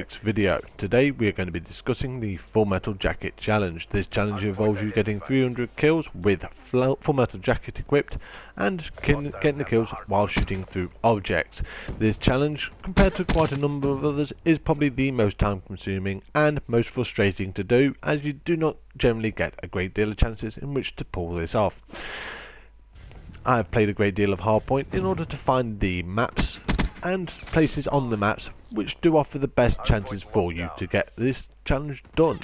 next video. Today we are going to be discussing the Full Metal Jacket challenge. This challenge involves you getting 300 kills with Full Metal Jacket equipped and getting the kills while shooting through objects. This challenge, compared to quite a number of others, is probably the most time consuming and most frustrating to do, as you do not generally get a great deal of chances in which to pull this off. I have played a great deal of Hardpoint in order to find the maps and places on the maps which do offer the best chances for you to get this challenge done.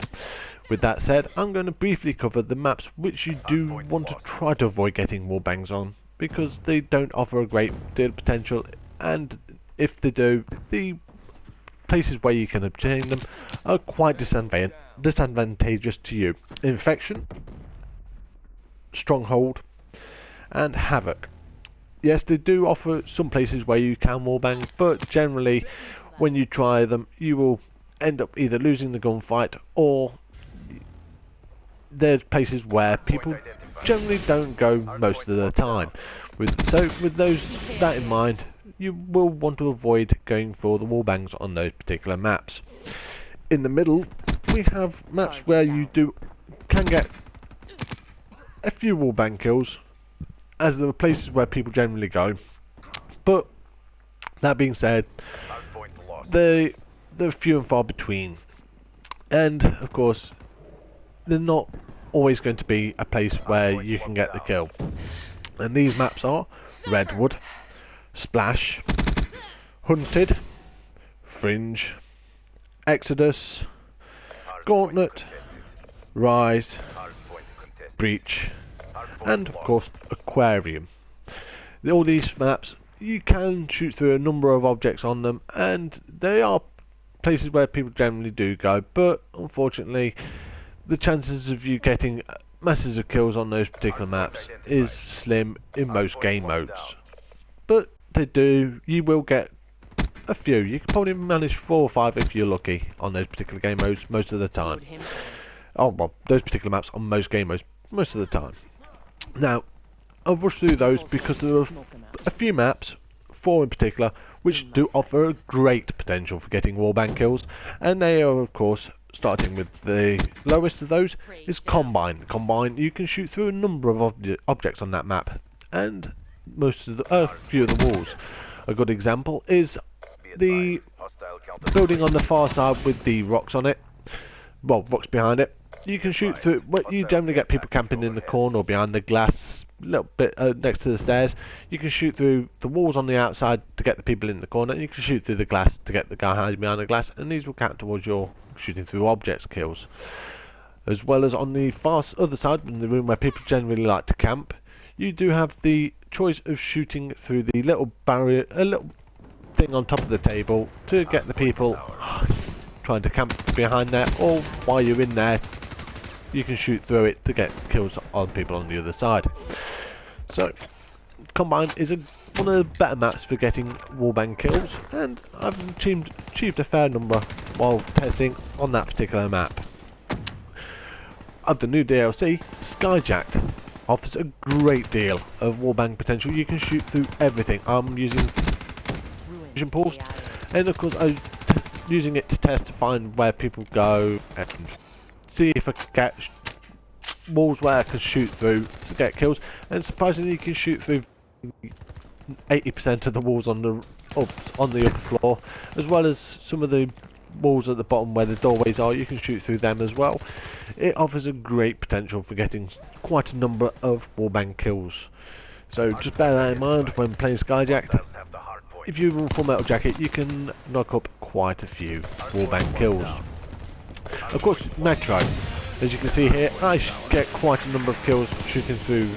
With that said, I'm going to briefly cover the maps which you do want to try to avoid getting wallbangs on, because they don't offer a great deal of potential, and if they do, the places where you can obtain them are quite disadvantageous to you. Infection, Stronghold and Havoc. Yes, they do offer some places where you can wallbang, but generally when you try them you will end up either losing the gunfight, or there's places where people generally don't go most of the time. With that in mind, you will want to avoid going for the wallbangs on those particular maps. In the middle we have maps where you can get a few wallbang kills, as there are places where people generally go, but that being said, they're few and far between, and of course they're not always going to be a place where you can get the kill. And these maps are Redwood, Splash, Hunted, Fringe, Exodus, Gauntlet, Rise, Breach, and of course Aquarium. All these maps you can shoot through a number of objects on them, and they are places where people generally do go, but unfortunately the chances of you getting masses of kills on those particular maps is slim in most game modes. But you will get a few. You can probably manage 4 or 5 if you're lucky on those particular game modes most of the time. Oh well, those particular maps on most game modes most of the time. Now, I'll rush through those because there are a few maps, 4 in particular, which do offer a great potential for getting wallbang kills, and they are of course, starting with the lowest of those is Combine. Combine, you can shoot through a number of objects on that map, and a few of the walls. A good example is the building on the far side with the rocks on it, well, rocks behind it. You can shoot through, you generally get people camping in the corner or behind the glass, a little bit next to the stairs. You can shoot through the walls on the outside to get the people in the corner, and you can shoot through the glass to get the guy hiding behind the glass, and these will count towards your shooting through objects kills. As well as on the far other side, in the room where people generally like to camp, you do have the choice of shooting through the little barrier, a little thing on top of the table to get the people trying to camp behind there, or while you're in there you can shoot through it to get kills on people on the other side. So Combine is one of the better maps for getting wallbang kills, and I've achieved a fair number while testing on that particular map. Of the new DLC, Skyjacked offers a great deal of wallbang potential. You can shoot through everything. I'm using vision pools, and of course I'm using it to test to find where people go and see if I can get walls where I can shoot through to get kills, and surprisingly you can shoot through 80% of the walls on the upper floor, as well as some of the walls at the bottom where the doorways are. You can shoot through them as well. It offers a great potential for getting quite a number of wallbang kills, so just bear that in mind when playing Skyjacked. If you run Full Metal Jacket, you can knock up quite a few wallbang kills. Of course, Metro, as you can see here, I get quite a number of kills shooting through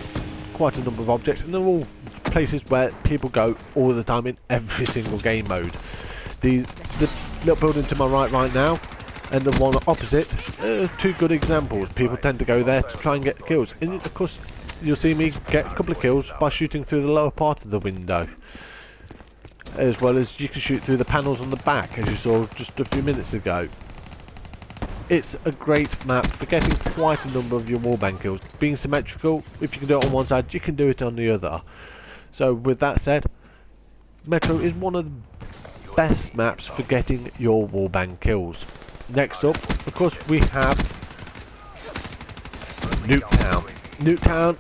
quite a number of objects, and they're all places where people go all the time in every single game mode. The little building to my right now and the one opposite are 2 good examples. People tend to go there to try and get kills, and of course you'll see me get a couple of kills by shooting through the lower part of the window, as well as you can shoot through the panels on the back, as you saw just a few minutes ago. It's a great map for getting quite a number of your wallbang kills. Being symmetrical, if you can do it on one side, you can do it on the other. So with that said, Metro is one of the best maps for getting your wallbang kills. Next up, of course, we have Nuketown. Nuketown,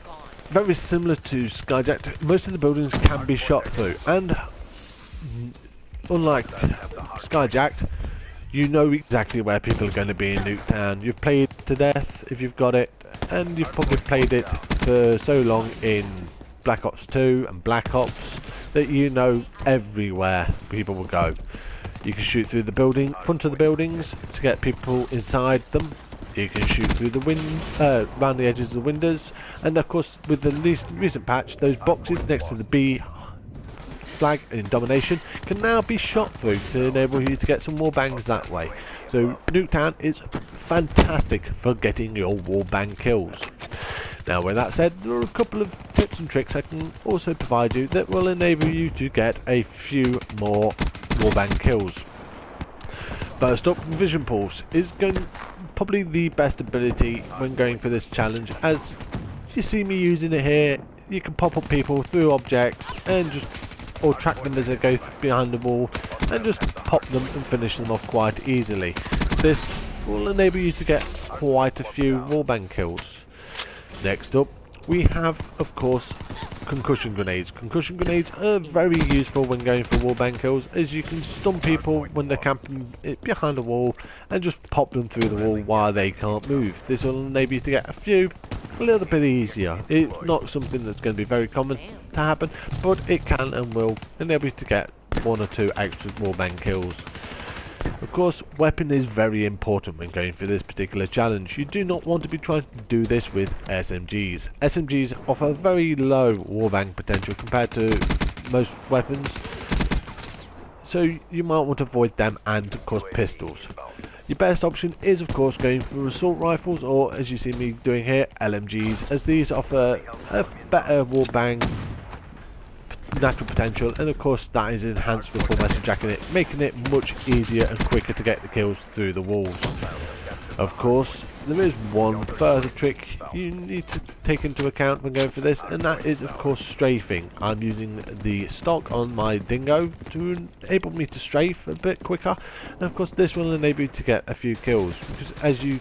very similar to Skyjack. Most of the buildings can be shot through, and unlike Skyjack, you know exactly where people are going to be in Nuketown. You've played to death if you've got it, and you've probably played it for so long in Black Ops 2 and Black Ops that you know everywhere people will go. You can shoot through the building, front of the buildings to get people inside them. You can shoot through the around the edges of the windows, and of course with the recent patch, those boxes next to the B flag in domination can now be shot through to enable you to get some more bangs that way. So Nuketown is fantastic for getting your wallbang kills. Now with that said, there are a couple of tips and tricks I can also provide you that will enable you to get a few more wallbang kills. First up, Vision Pulse is probably the best ability when going for this challenge. As you see me using it here, you can pop up people through objects and just or track them as they go behind the wall and just pop them and finish them off quite easily. This will enable you to get quite a few wallbang kills. Next up, we have, of course, concussion grenades. Concussion grenades are very useful when going for wallbang kills, as you can stun people when they're camping behind a wall and just pop them through the wall while they can't move. This will enable you to get a few a little bit easier. It's not something that's going to be very common to happen, but it can and will enable you to get 1 or 2 extra wallbang kills. Of course, weapon is very important when going for this particular challenge. You do not want to be trying to do this with SMGs. SMGs offer very low wallbang potential compared to most weapons, so you might want to avoid them, and of course pistols. Your best option is of course going for assault rifles, or as you see me doing here, LMGs, as these offer a better wallbang natural potential, and of course that is enhanced with full metal jacket, making it much easier and quicker to get the kills through the walls. Of course, there is one further trick you need to take into account when going for this, and that is of course strafing. I'm using the stock on my Dingo to enable me to strafe a bit quicker, and of course this will enable you to get a few kills, because as you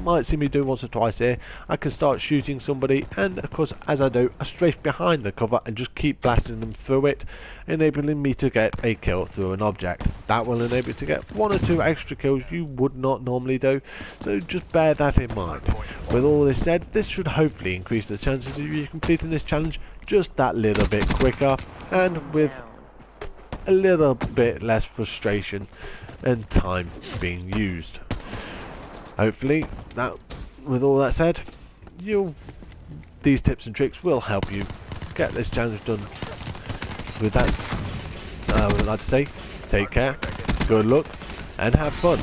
might see me do once or twice here, I can start shooting somebody, and of course as I do, I strafe behind the cover and just keep blasting them through it, enabling me to get a kill through an object. That will enable you to get 1 or 2 extra kills you would not normally do, so just bear that in mind. With all this said, this should hopefully increase the chances of you completing this challenge just that little bit quicker, and with a little bit less frustration and time being used. Hopefully, with all that said, these tips and tricks will help you get this challenge done. With that, I would like to say, take care, good luck, and have fun.